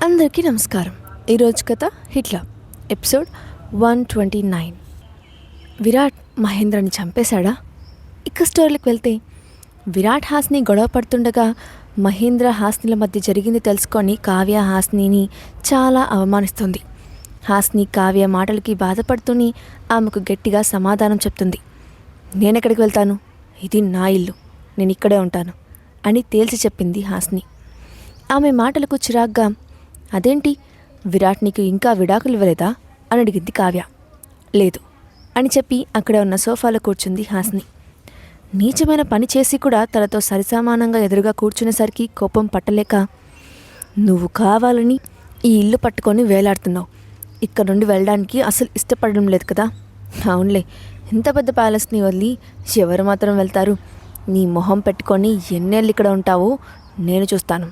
అందరికీ నమస్కారం. ఈరోజు కథ హిట్లర్ ఎపిసోడ్ 129. విరాట్ మహేంద్రని చంపేశాడా? ఇక స్టోరీకి వెళ్తే, విరాట్ హాస్ని గొడవ పడుతుండగా మహేంద్ర హాస్నిల మధ్య జరిగింది తెలుసుకొని కావ్య హాస్నిని చాలా అవమానిస్తుంది. హాస్ని కావ్య మాటలకి బాధపడుతూనే ఆమెకు గట్టిగా సమాధానం చెప్తుంది. నేనెక్కడికి వెళ్తాను, ఇది నా ఇల్లు, నేను ఇక్కడే ఉంటాను అని తేల్చి చెప్పింది హాస్ని. ఆమె మాటలకు చిరాగ్గా, అదేంటి విరాట్ నీకు ఇంకా విడాకులు ఇవ్వలేదా అని అడిగింది కావ్య. లేదు అని చెప్పి అక్కడే ఉన్న సోఫాలో కూర్చుంది హాస్ని. నీచమైన పని చేసి కూడా తనతో సరిసమానంగా ఎదురుగా కూర్చునేసరికి కోపం పట్టలేక, నువ్వు కావాలని ఈ ఇల్లు పట్టుకొని వేలాడుతున్నావు, ఇక్కడ నుండి వెళ్ళడానికి అసలు ఇష్టపడడం లేదు కదా. అవునులే, ఎంత పెద్ద ప్యాలెస్ని వదిలి ఎవరు మాత్రం వెళ్తారు, నీ మొహం పెట్టుకొని ఎన్నేళ్ళు ఇక్కడ ఉంటావో నేను చూస్తాను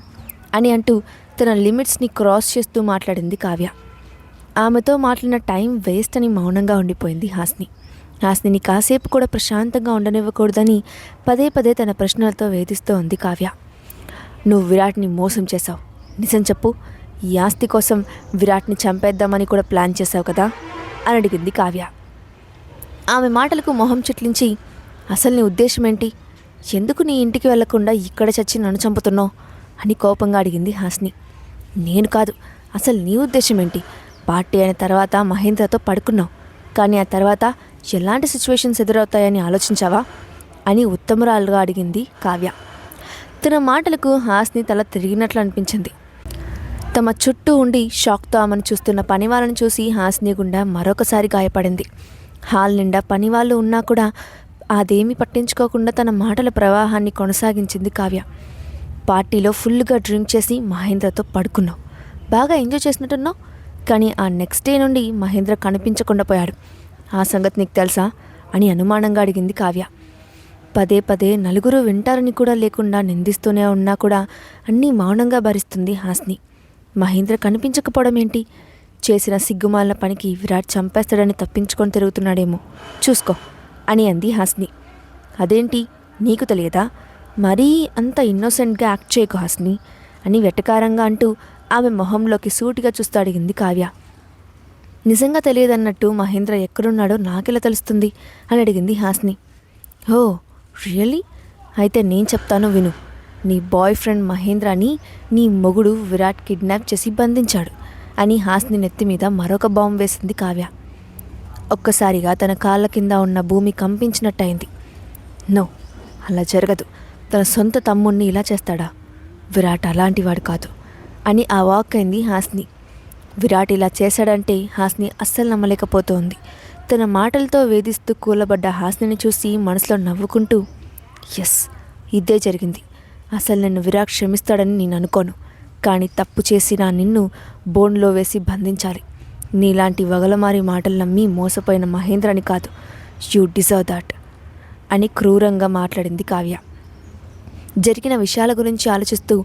అని అంటూ తన లిమిట్స్ని క్రాస్ చేస్తూ మాట్లాడింది కావ్య. ఆమెతో మాట్లాడిన టైం వేస్ట్ అని మౌనంగా ఉండిపోయింది హాస్ని. హాస్నిని కాసేపు కూడా ప్రశాంతంగా ఉండనివ్వకూడదని పదే పదే తన ప్రశ్నలతో వేధిస్తూ ఉంది కావ్య. నువ్వు విరాట్ని మోసం చేశావు, నిజం చెప్పు, ఈ ఆస్తి కోసం విరాట్ని చంపేద్దామని కూడా ప్లాన్ చేశావు కదా అని అడిగింది కావ్య. ఆమె మాటలకు మొహం చిట్లించి, అసలు నీ ఉద్దేశం ఏంటి, ఎందుకు నీ ఇంటికి వెళ్లకుండా ఇక్కడ చచ్చి నన్ను చంపుతున్నావు అని కోపంగా అడిగింది హాస్ని. నేను కాదు, అసలు నీ ఉద్దేశం ఏంటి, పార్టీ అయిన తర్వాత మహేంద్రతో పడుకున్నావు, కానీ ఆ తర్వాత ఎలాంటి సిచ్యువేషన్స్ ఎదురవుతాయని ఆలోచించావా అని ఉత్తమురాలుగా అడిగింది కావ్య. తన మాటలకు హాస్ని తల తిరిగినట్లు అనిపించింది. తమ చుట్టూ ఉండి షాక్తో ఆమెను చూస్తున్న పనివాళ్ళని చూసి హాస్ని గుండా మరొకసారి గాయపడింది. హాల్ నిండా పనివాళ్ళు ఉన్నా కూడా అదేమీ పట్టించుకోకుండా తన మాటల ప్రవాహాన్ని కొనసాగించింది కావ్య. పార్టీలో ఫుల్గా డ్రింక్ చేసి మహేంద్రతో పడుకున్నావు, బాగా ఎంజాయ్ చేసినట్టున్నావు, కానీ ఆ నెక్స్ట్ డే నుండి మహేంద్ర కనిపించకుండా పోయాడు, ఆ సంగతి నీకు తెలుసా అని అనుమానంగా అడిగింది కావ్య. పదే పదే నలుగురు వింటారని కూడా లేకుండా నిందిస్తూనే ఉన్నా కూడా అన్నీ మౌనంగా భరిస్తుంది హాస్ని. మహేంద్ర కనిపించకపోవడం ఏంటి, చేసిన సిగ్గుమాలిన పనికి విరాట్ చంపేస్తాడని తప్పించుకొని తిరుగుతున్నాడేమో, చూసుకో అని అంది హాస్ని. అదేంటి నీకు తెలియదా, మరీ అంత ఇన్నోసెంట్గా యాక్ట్ చేయకు హాస్ని అని వెటకారంగా అంటూ ఆమె మొహంలోకి సూటిగా చూస్తూ అడిగింది కావ్య. నిజంగా తెలియదన్నట్టు మహేంద్ర ఎక్కడున్నాడో నాకెలా తెలుస్తుంది అని అడిగింది హాస్ని. ఓ రియల్లీ, అయితే నేను చెప్తాను విను. నీ బాయ్ ఫ్రెండ్ మహేంద్రని నీ మొగుడు విరాట్ కిడ్నాప్ చేసి బంధించాడు అని హాస్ని నెత్తి మీద మరొక బాంబు వేసింది కావ్య. ఒక్కసారిగా తన కాళ్ళ కింద ఉన్న భూమి కంపించినట్టయింది. నో, అలా జరగదు, తన సొంత తమ్ముణ్ణి ఇలా చేస్తాడా, విరాట్ అలాంటివాడు కాదు అని ఆ వాక్ అయింది హాస్ని. విరాట్ ఇలా చేశాడంటే హాస్ని అస్సలు నమ్మలేకపోతోంది. తన మాటలతో వేధిస్తూ కూలబడ్డ హాస్నిని చూసి మనసులో నవ్వుకుంటూ, ఎస్, ఇదే జరిగింది, అసలు నన్ను విరాట్ క్షమిస్తాడని నేను అనుకోను, కానీ తప్పు చేసిన నిన్ను బోన్లో వేసి బంధించాలి, నీలాంటి వగలమారి మాటలు నమ్మి మోసపోయిన మహేంద్రని కాదు, యూ డిజర్వ్ దాట్ అని క్రూరంగా మాట్లాడింది కావ్య. జరిగిన విషయాల గురించి ఆలోచిస్తూ,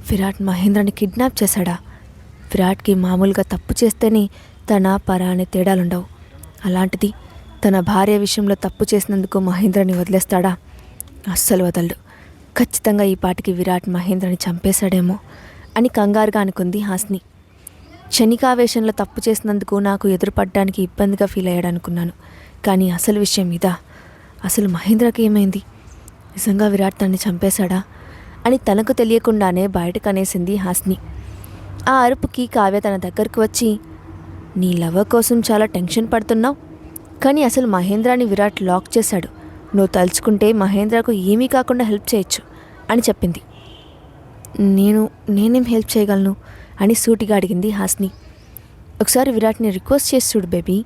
విరాట్ మహేంద్రని కిడ్నాప్ చేశాడా, విరాట్కి మామూలుగా తప్పు చేస్తేనే తన పరా అనే తేడాలుండవు, అలాంటిది తన భార్య విషయంలో తప్పు చేసినందుకు మహేంద్రని వదిలేస్తాడా, అస్సలు వదలడు, ఖచ్చితంగా ఈ పాటికి విరాట్ మహేంద్రని చంపేశాడేమో అని కంగారుగా అనుకుంది హాస్ని. క్షణికావేశంలో తప్పు చేసినందుకు నాకు ఎదురుపడడానికి ఇబ్బందిగా ఫీల్ అయ్యాడు అనుకున్నాను, కానీ అసలు విషయం ఇదా, అసలు మహేంద్రకి ఏమైంది, నిజంగా విరాట్ తన్ని చంపేశాడా అని తనకు తెలియకుండానే బయటకు అనేసింది హాస్ని. ఆ అరుపుకి కావ్య తన దగ్గరకు వచ్చి, నీ లవర్ కోసం చాలా టెన్షన్ పడుతున్నావు, కానీ అసలు మహేంద్రాని విరాట్ లాక్ చేశాడు, నువ్వు తలుచుకుంటే మహేంద్రకు ఏమీ కాకుండా హెల్ప్ చేయొచ్చు అని చెప్పింది. నేనేం హెల్ప్ చేయగలను అని సూటిగా అడిగింది హాస్ని. ఒకసారి విరాట్ని రిక్వెస్ట్ చేసి చూడు బేబీ,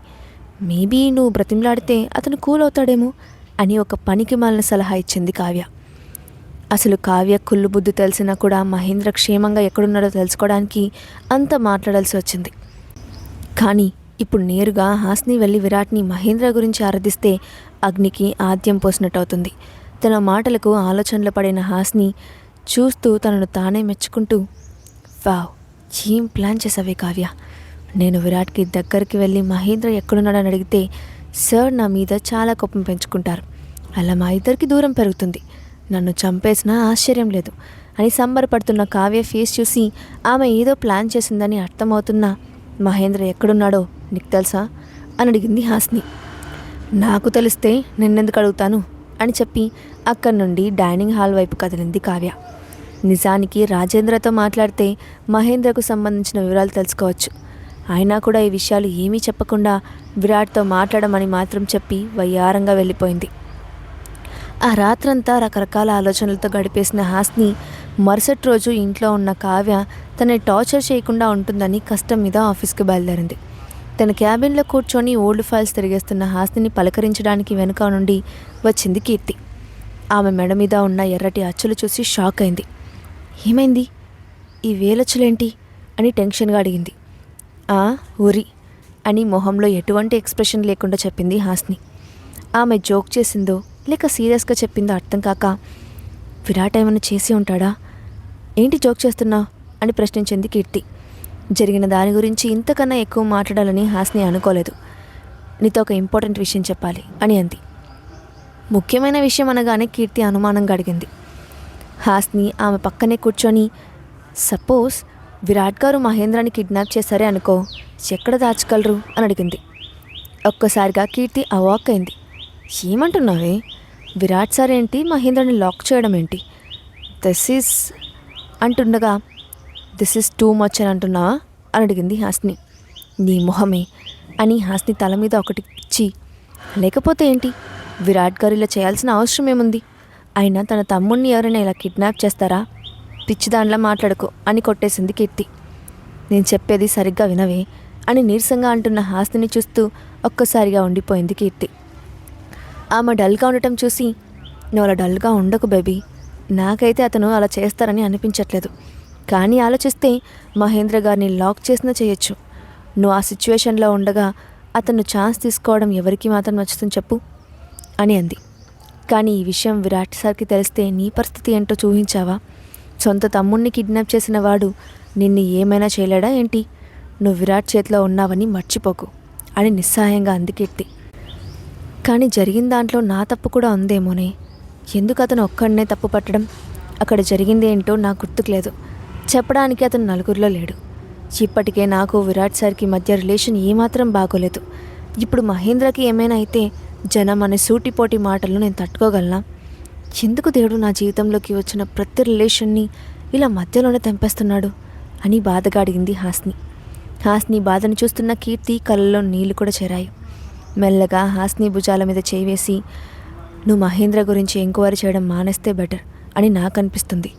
మేబీ నువ్వు బ్రతిమలాడితే అతను కూల్ అవుతాడేమో అని ఒక పనికి మాలిన సలహా ఇచ్చింది కావ్య. అసలు కావ్య కుళ్ళు బుద్ధి తెలిసినా కూడా మహేంద్ర క్షేమంగా ఎక్కడున్నాడో తెలుసుకోవడానికి అంత మాట్లాడాల్సి వచ్చింది. కానీ ఇప్పుడు నేరుగా హాస్ని వెళ్ళి విరాట్ని మహేంద్ర గురించి ఆరాధిస్తే అగ్నికి ఆద్యం పోసినట్టు అవుతుంది. తన మాటలకు ఆలోచనలు పడిన హాస్ని చూస్తూ తనను తానే మెచ్చుకుంటూ, వావ్, ఏం ప్లాన్ చేసావే కావ్య, నేను విరాట్కి దగ్గరికి వెళ్ళి మహేంద్ర ఎక్కడున్నాడని అడిగితే సార్ నా మీద చాలా కోపం పెంచుకుంటారు, అలా మా ఇద్దరికి దూరం పెరుగుతుంది, నన్ను చంపేసినా ఆశ్చర్యం లేదు అని సంబరపడుతున్న కావ్య ఫేస్ చూసి ఆమె ఏదో ప్లాన్ చేసిందని అర్థమవుతున్నా మహేంద్ర ఎక్కడున్నాడో నీకు తెలుసా అని అడిగింది హాస్ని. నాకు తెలిస్తే నిన్నెందుకు అడుగుతాను అని చెప్పి అక్కడి నుండి డైనింగ్ హాల్ వైపు కదిలింది కావ్య. నిజానికి రాజేంద్రతో మాట్లాడితే మహేంద్రకు సంబంధించిన వివరాలు తెలుసుకోవచ్చు. అయినా కూడా ఈ విషయాలు ఏమీ చెప్పకుండా విరాట్తో మాట్లాడమని మాత్రం చెప్పి వయ్యారంగా వెళ్ళిపోయింది. ఆ రాత్రంతా రకరకాల ఆలోచనలతో గడిపేసిన హాస్ని మరుసటి రోజు ఇంట్లో ఉన్న కావ్య తనని టార్చర్ చేయకుండా ఉంటుందని కష్టం మీద ఆఫీస్కి బయలుదేరింది. తన క్యాబిన్లో కూర్చొని ఓల్డ్ ఫైల్స్ తిరిగేస్తున్న హాస్నిని పలకరించడానికి వెనుక నుండి వచ్చింది కీర్తి. ఆమె మెడ మీద ఉన్న ఎర్రటి అచ్చులు చూసి షాక్ అయింది. ఏమైంది, ఈ వేలచ్చులేంటి అని టెన్షన్గా అడిగింది. ఊరి అని మొహంలో ఎటువంటి ఎక్స్ప్రెషన్ లేకుండా చెప్పింది హాస్ని. ఆమె జోక్ చేసిందో లేక సీరియస్గా చెప్పిందో అర్థం కాక, విరాట్ ఏమైనా చేసి ఉంటాడా, ఏంటి జోక్ చేస్తున్నావు అని ప్రశ్నించింది కీర్తి. జరిగిన దాని గురించి ఇంతకన్నా ఎక్కువ మాట్లాడాలని హాస్ని అనుకోలేదు. నీతో ఒక ఇంపార్టెంట్ విషయం చెప్పాలి అని అంది. ముఖ్యమైన విషయం అనగానే కీర్తి అనుమానంగా అడిగింది. హాస్ని ఆమె పక్కనే కూర్చొని, సపోజ్ విరాట్ గారు మహేంద్రాని కిడ్నాప్ చేశారే అనుకో, ఎక్కడ దాచగలరు అని అడిగింది. ఒక్కసారిగా కీర్తి అవాక్ అయింది. ఏమంటున్నావే, విరాట్ సార్ ఏంటి మహేంద్రని లాక్ చేయడం ఏంటి, దిస్ ఈజ్ అంటుండగా దిస్ ఈజ్ టూ మచ్ అని అంటున్నావా అని అడిగింది హాస్ని. నీ మొహమే అని హాస్ని తల మీద ఒకటి ఇచ్చి, లేకపోతే ఏంటి, విరాట్ గారు ఇలా చేయాల్సిన అవసరం ఏముంది, అయినా తన తమ్ముడిని ఎవరైనా ఇలా కిడ్నాప్ చేస్తారా, పిచ్చిదానిలా మాట్లాడుకో అని కొట్టేసింది కీర్తి. నేను చెప్పేది సరిగ్గా వినవే అని నీరసంగా అంటున్న హాస్ని చూస్తూ ఒక్కసారిగా ఉండిపోయింది కీర్తి. ఆమె డల్గా ఉండటం చూసి, నువ్వు అలా డల్గా ఉండకు బేబీ, నాకైతే అతను అలా చేస్తారని అనిపించట్లేదు, కానీ ఆలోచిస్తే మహేంద్ర గారిని లాక్ చేసినా చేయొచ్చు. నువ్వు ఆ సిచ్యువేషన్లో ఉండగా అతను ఛాన్స్ తీసుకోవడం ఎవరికి మాత్రం నచ్చుతుంది చెప్పు అని అంది. కానీ ఈ విషయం విరాట్ సార్కి తెలిస్తే నీ పరిస్థితి ఏంటో చూహించావా, సొంత తమ్ముణ్ణి కిడ్నాప్ చేసిన వాడు నిన్ను ఏమైనా చేయలేడా ఏంటి, నువ్వు విరాట్ చేతిలో ఉన్నావని మర్చిపోకు అని నిస్సహాయంగా అంది కీర్తి. కానీ జరిగిన దాంట్లో నా తప్పు కూడా ఉందేమోనే, ఎందుకు అతను ఒక్కడనే తప్పు పట్టడం, అక్కడ జరిగింది ఏంటో నాకు గుర్తుకులేదు, చెప్పడానికి అతను నలుగురిలో లేడు. ఇప్పటికే నాకు విరాట్ సార్కి మధ్య రిలేషన్ ఏమాత్రం బాగోలేదు. ఇప్పుడు మహేంద్రకి ఏమైనా అయితే జనం అనే సూటిపోటి మాటలను నేను తట్టుకోగలనా, ఎందుకు దేవుడు నా జీవితంలోకి వచ్చిన ప్రతి రిలేషన్ని ఇలా మధ్యలోనే తెంపేస్తున్నాడు అని బాధగా అడిగింది హాస్ని. హాస్ని బాధను చూస్తున్న కీర్తి కళ్ళలో నీళ్లు కూడా చేరాయి. మెల్లగా హాస్ని భుజాల మీద చేయి వేసి, నువ్వు మహేంద్ర గురించి ఎంక్వైరీ చేయడం మానేస్తే బెటర్ అని నాకు అనిపిస్తుంది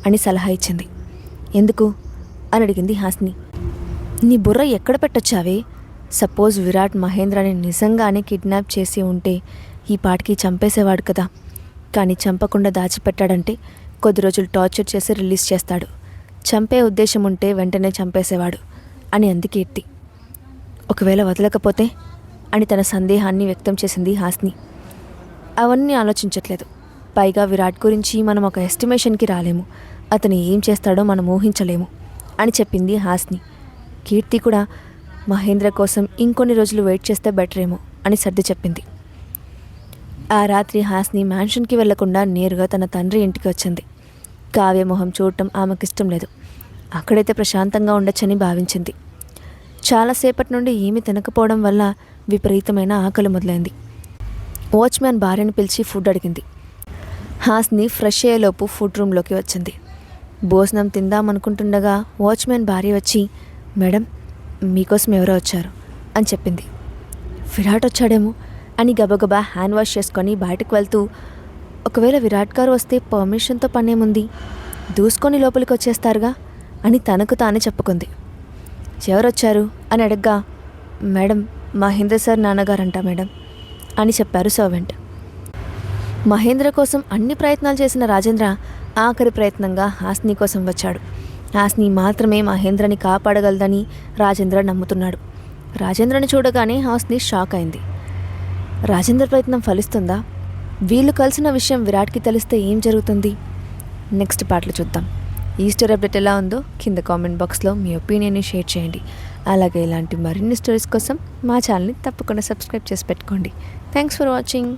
అని సలహా ఇచ్చింది. ఎందుకు అని అడిగింది హాస్ని. నీ బుర్ర ఎక్కడ పెట్టొచ్చావే, సపోజ్ విరాట్ మహేంద్రని నిజంగానే కిడ్నాప్ చేసి ఉంటే ఈ పాటికి చంపేసేవాడు కదా, కానీ చంపకుండా దాచిపెట్టాడంటే కొద్ది రోజులు టార్చర్ చేసి రిలీజ్ చేస్తాడు, చంపే ఉద్దేశం ఉంటే వెంటనే చంపేసేవాడు అని అంది కీర్తి. ఒకవేళ వదలకపోతే అని తన సందేహాన్ని వ్యక్తం చేసింది హాస్ని. అవన్నీ ఆలోచించట్లేదు, పైగా విరాట్ గురించి మనం ఒక ఎస్టిమేషన్కి రాలేము, అతను ఏం చేస్తాడో మనం ఊహించలేము అని చెప్పింది హాస్ని. కీర్తి కూడా మహేంద్ర కోసం ఇంకొన్ని రోజులు వెయిట్ చేస్తే బెటర్ ఏమో అని సర్ది చెప్పింది. ఆ రాత్రి హాస్ని మ్యాన్షన్కి వెళ్లకుండా నేరుగా తన తండ్రి ఇంటికి వచ్చింది. కావ్య మొహం చూడటం ఆమెకిష్టం లేదు. అక్కడైతే ప్రశాంతంగా ఉండొచ్చని భావించింది. చాలాసేపటి నుండి ఏమీ తినకపోవడం వల్ల విపరీతమైన ఆకలి మొదలైంది. వాచ్మ్యాన్ భార్యను పిలిచి ఫుడ్ అడిగింది. హాస్ని ఫ్రెష్ అయ్యేలోపు ఫుడ్ రూమ్లోకి వచ్చింది. భోజనం తిందామనుకుంటుండగా వాచ్మ్యాన్ భార్య వచ్చి, మేడం మీకోసం ఎవరో వచ్చారు అని చెప్పింది. విరాట్ వచ్చాడేమో అని గబగబా హ్యాండ్ వాష్ చేసుకొని బయటకు వెళ్తూ, ఒకవేళ విరాట్ గారు వస్తే పర్మిషన్తో పనేముంది, దూసుకొని లోపలికి వచ్చేస్తారుగా అని తనకు తానే చెప్పుకుంది. ఎవరొచ్చారు అని అడగ్గా, మేడం మహేంద్ర సార్ నాన్నగారంట మేడం అని చెప్పారు సర్వెంట్. మహేంద్ర కోసం అన్ని ప్రయత్నాలు చేసిన రాజేంద్ర ఆఖరి ప్రయత్నంగా హాస్ని కోసం వచ్చాడు. హాస్ని మాత్రమే మహేంద్రని కాపాడగలదని రాజేంద్ర నమ్ముతున్నాడు. రాజేంద్రని చూడగానే హాస్ని షాక్ అయింది. రాజేంద్ర ప్రయత్నం ఫలిస్తుందా? వీళ్ళు కలిసిన విషయం విరాట్కి తెలిస్తే ఏం జరుగుతుంది? నెక్స్ట్ పార్ట్లో చూద్దాం. ఈ స్టోరీ అప్డేట్ ఎలా ఉందో కింద కామెంట్ బాక్స్లో మీ ఒపీనియన్ని షేర్ చేయండి. అలాగే ఇలాంటి మరిన్ని స్టోరీస్ కోసం మా ఛానల్ని తప్పకుండా సబ్స్క్రైబ్ చేసి పెట్టుకోండి. Thanks for watching.